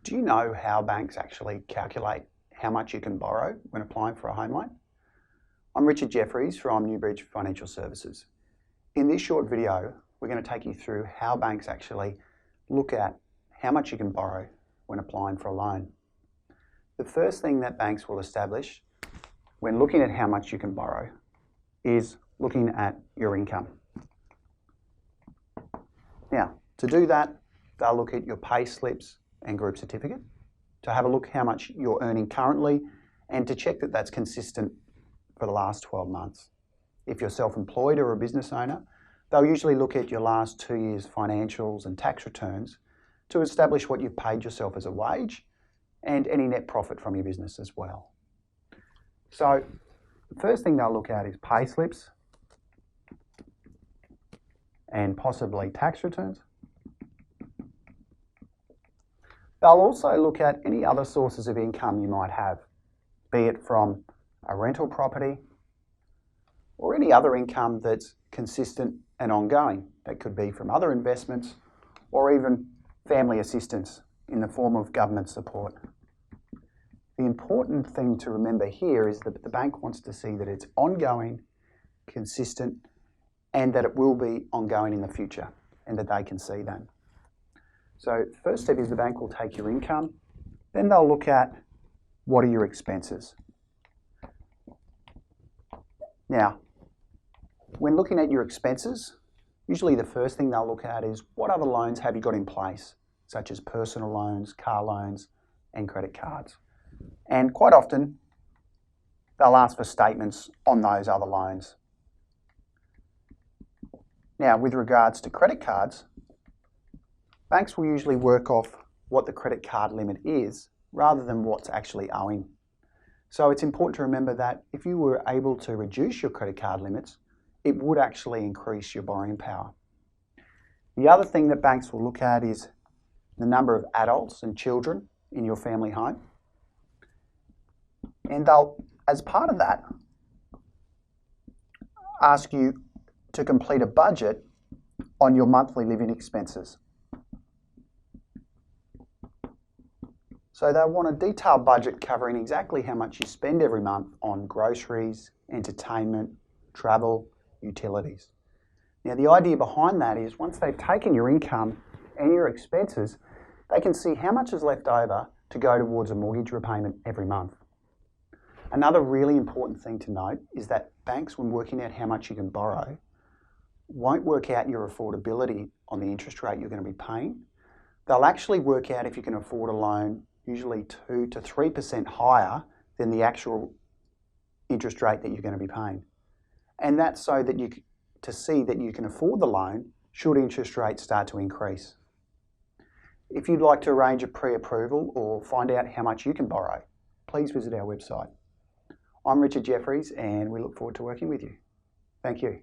Do you know how banks actually calculate how much you can borrow when applying for a home loan? I'm Richard Jeffries from Newbridge Financial Services. In this short video, we're going to take you through how banks actually look at how much you can borrow when applying for a loan. The first thing that banks will establish when looking at how much you can borrow is looking at your income. Now, to do that, they'll look at your pay slips and group certificate to have a look how much you're earning currently and to check that that's consistent for the last 12 months. If you're self-employed or a business owner, they'll usually look at your last 2 years' financials and tax returns to establish what you've paid yourself as a wage and any net profit from your business as well. So the first thing they'll look at is pay slips and possibly tax returns. They'll also look at any other sources of income you might have, be it from a rental property or any other income that's consistent and ongoing. That could be from other investments or even family assistance in the form of government support. The important thing to remember here is that the bank wants to see that it's ongoing, consistent, and that it will be ongoing in the future, and that they can see that. So first step is the bank will take your income, then they'll look at what are your expenses. Now, when looking at your expenses, usually the first thing they'll look at is what other loans have you got in place, such as personal loans, car loans, and credit cards. And quite often, they'll ask for statements on those other loans. Now, with regards to credit cards, banks will usually work off what the credit card limit is rather than what's actually owing. So it's important to remember that if you were able to reduce your credit card limits, it would actually increase your borrowing power. The other thing that banks will look at is the number of adults and children in your family home. And they'll, as part of that, ask you to complete a budget on your monthly living expenses. So they want a detailed budget covering exactly how much you spend every month on groceries, entertainment, travel, utilities. Now the idea behind that is once they've taken your income and your expenses, they can see how much is left over to go towards a mortgage repayment every month. Another really important thing to note is that banks, when working out how much you can borrow, won't work out your affordability on the interest rate you're going to be paying. They'll actually work out if you can afford a loan usually 2 to 3% higher than the actual interest rate that you're going to be paying. And that's so that to see that you can afford the loan should interest rates start to increase. If you'd like to arrange a pre-approval or find out how much you can borrow, please visit our website. I'm Richard Jeffries and we look forward to working with you. Thank you.